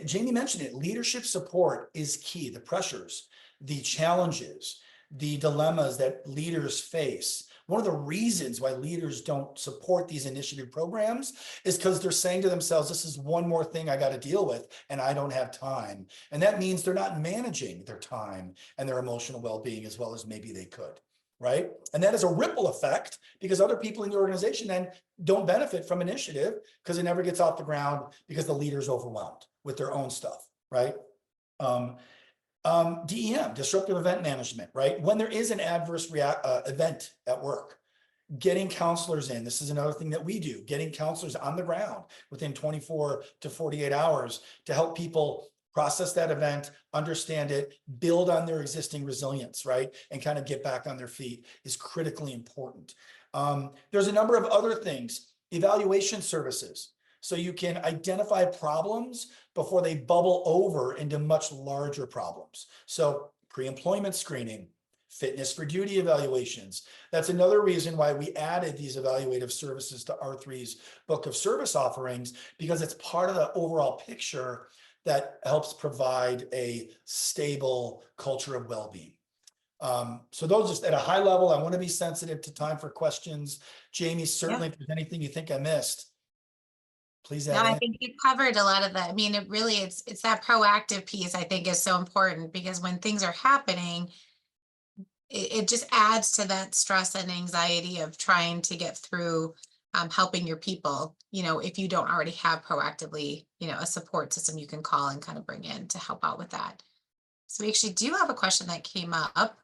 Jamie mentioned it, leadership support is key. The pressures, the challenges, the dilemmas that leaders face. One of the reasons why leaders don't support these initiative programs is because they're saying to themselves, this is one more thing I got to deal with and I don't have time. And that means they're not managing their time and their emotional well-being as well as maybe they could. Right. And that is a ripple effect because other people in the organization then don't benefit from initiative because it never gets off the ground because the leader's overwhelmed with their own stuff. Right. DEM, disruptive event management, right? When there is an adverse event at work, getting counselors in. This is another thing that we do, getting counselors on the ground within 24 to 48 hours to help people process that event, understand it, build on their existing resilience, right? And kind of get back on their feet is critically important. There's a number of other things, evaluation services. So you can identify problems before they bubble over into much larger problems. So pre-employment screening, fitness for duty evaluations. That's another reason why we added these evaluative services to R3's book of service offerings, because it's part of the overall picture that helps provide a stable culture of well-being. So those just at a high level, I want to be sensitive to time for questions. Jamie, certainly if there's anything you think I missed, please No, add I in. think you covered a lot of that. I mean, it really, it's that proactive piece I think is so important because when things are happening, it just adds to that stress and anxiety of trying to get through helping your people, if you don't already have proactively, a support system you can call and kind of bring in to help out with that. So we actually do have a question that came up.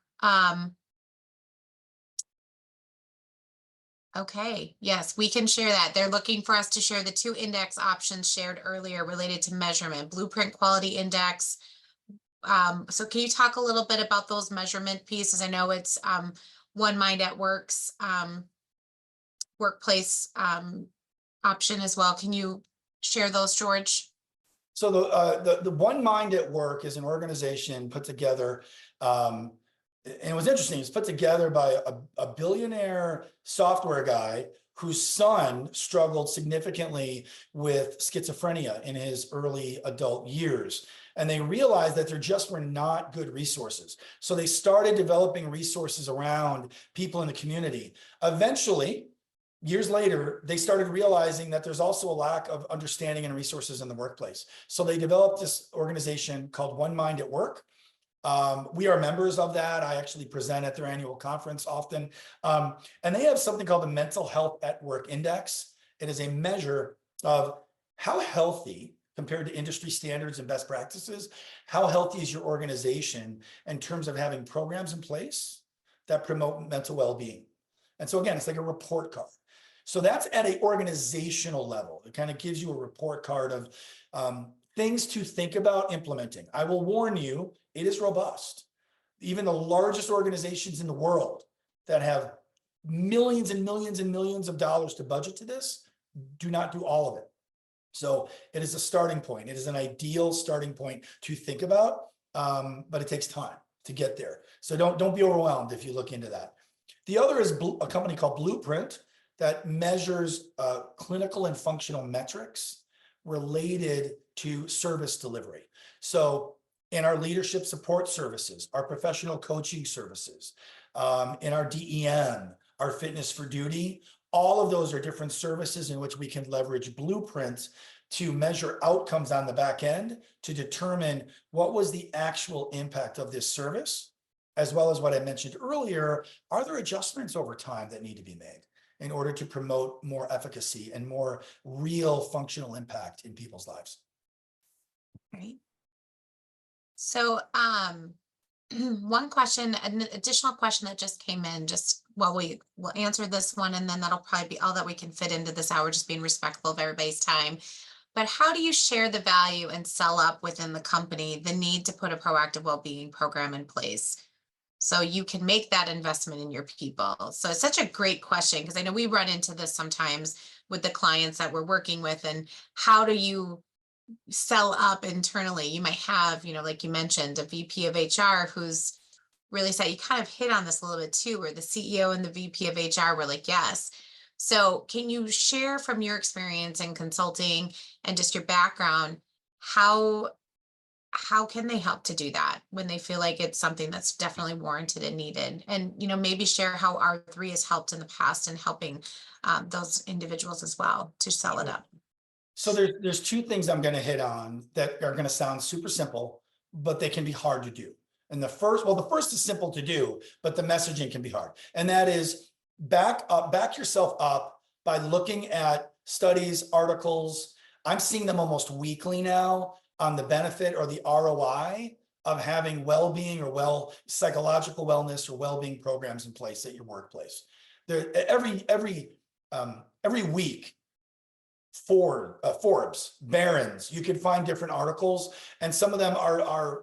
Okay, yes, we can share that. They're looking for us to share the 2 index options shared earlier related to measurement, Blueprint Quality Index. So can you talk a little bit about those measurement pieces? I know it's One Mind at Work's workplace option as well. Can you share those, George? So the One Mind at Work is an organization put together, and it was interesting. It's put together by a billionaire software guy whose son struggled significantly with schizophrenia in his early adult years. And they realized that there just were not good resources. So they started developing resources around people in the community. Eventually, years later, they started realizing that there's also a lack of understanding and resources in the workplace. So they developed this organization called One Mind at Work. We are members of that. I actually present at their annual conference often. And they have something called the Mental Health at Work Index. It is a measure of how healthy, compared to industry standards and best practices, how healthy is your organization in terms of having programs in place that promote mental well-being. And so again, it's like a report card. So that's at an organizational level. It kind of gives you a report card of things to think about implementing. I will warn you, it is robust. Even the largest organizations in the world that have millions and millions and millions of dollars to budget to this do not do all of it. So it is a starting point. It is an ideal starting point to think about, but it takes time to get there. So don't be overwhelmed if you look into that. The other is a company called Blueprint that measures clinical and functional metrics related to service delivery. So in our leadership support services, our professional coaching services, in our DEM, our fitness for duty, all of those are different services in which we can leverage Blueprints to measure outcomes on the back end to determine what was the actual impact of this service, as well as what I mentioned earlier, are there adjustments over time that need to be made in order to promote more efficacy and more real functional impact in people's lives? Right. So one question, an additional question that just came in, just while we will answer this one, and then that'll probably be all that we can fit into this hour, just being respectful of everybody's time. But how do you share the value and sell up within the company the need to put a proactive well-being program in place so you can make that investment in your people? So it's such a great question because I know we run into this sometimes with the clients that we're working with, and how do you sell up internally? You might have, like you mentioned, a VP of HR who's really said, you kind of hit on this a little bit too, where the CEO and the VP of HR were like, yes. So can you share from your experience in consulting and just your background, how how can they help to do that when they feel like it's something that's definitely warranted and needed? And, maybe share how R3 has helped in the past in helping those individuals as well to sell it Sure. up. So there's two things I'm going to hit on that are going to sound super simple, but they can be hard to do. And the first is simple to do, but the messaging can be hard. And that is back yourself up by looking at studies, articles. I'm seeing them almost weekly now on the benefit or the ROI of having well-being or psychological wellness or well-being programs in place at your workplace. There every week, Forbes, Barron's, you can find different articles, and some of them are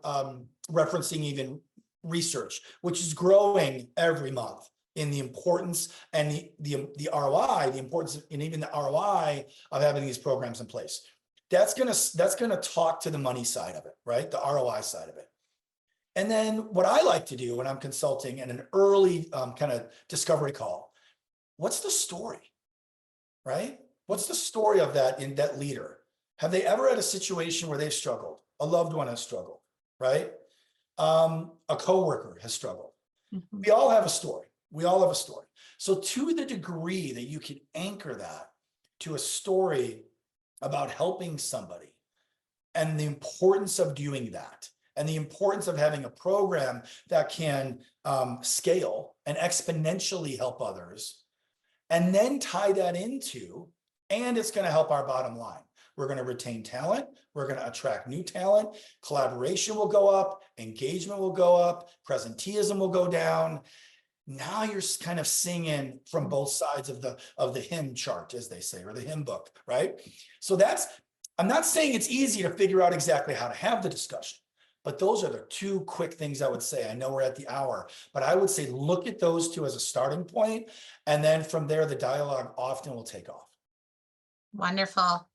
referencing even research, which is growing every month in the importance and the ROI, the importance and even the ROI of having these programs in place. That's gonna talk to the money side of it, right? The ROI side of it. And then what I like to do when I'm consulting in an early kind of discovery call, what's the story, right? What's the story of that leader? Have they ever had a situation where they've struggled? A loved one has struggled, right? A coworker has struggled. Mhm. We all have a story. We all have a story. So to the degree that you can anchor that to a story about helping somebody and the importance of doing that and the importance of having a program that can scale and exponentially help others, and then tie that into, and it's going to help our bottom line. We're going to retain talent. We're going to attract new talent. Collaboration will go up. Engagement will go up. Presenteeism will go down. Now you're kind of singing from both sides of the hymn chart, as they say, or the hymn book, right? So I'm not saying it's easy to figure out exactly how to have the discussion, but those are the two quick things I would say. I know we're at the hour, but I would say look at those two as a starting point, and then from there, the dialogue often will take off. Wonderful. Cool.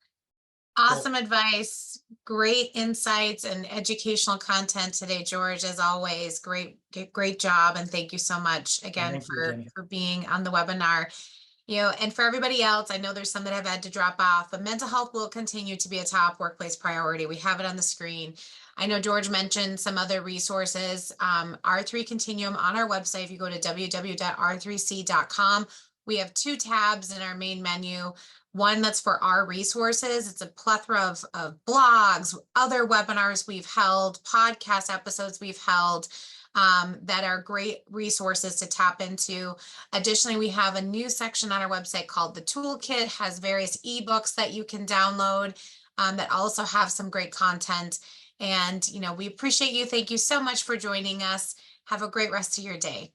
Awesome advice. Great insights and educational content today, George, as always. Great job. And thank you so much again Thank you, Jenny. for being on the webinar. And for everybody else, I know there's some that have had to drop off, but mental health will continue to be a top workplace priority. We have it on the screen. I know George mentioned some other resources. R3 Continuum on our website. If you go to www.r3c.com, we have two tabs in our main menu. One that's for our resources. It's a plethora of blogs, other webinars we've held, podcast episodes we've held, that are great resources to tap into. Additionally, we have a new section on our website called the Toolkit, has various ebooks that you can download that also have some great content. And, we appreciate you. Thank you so much for joining us. Have a great rest of your day.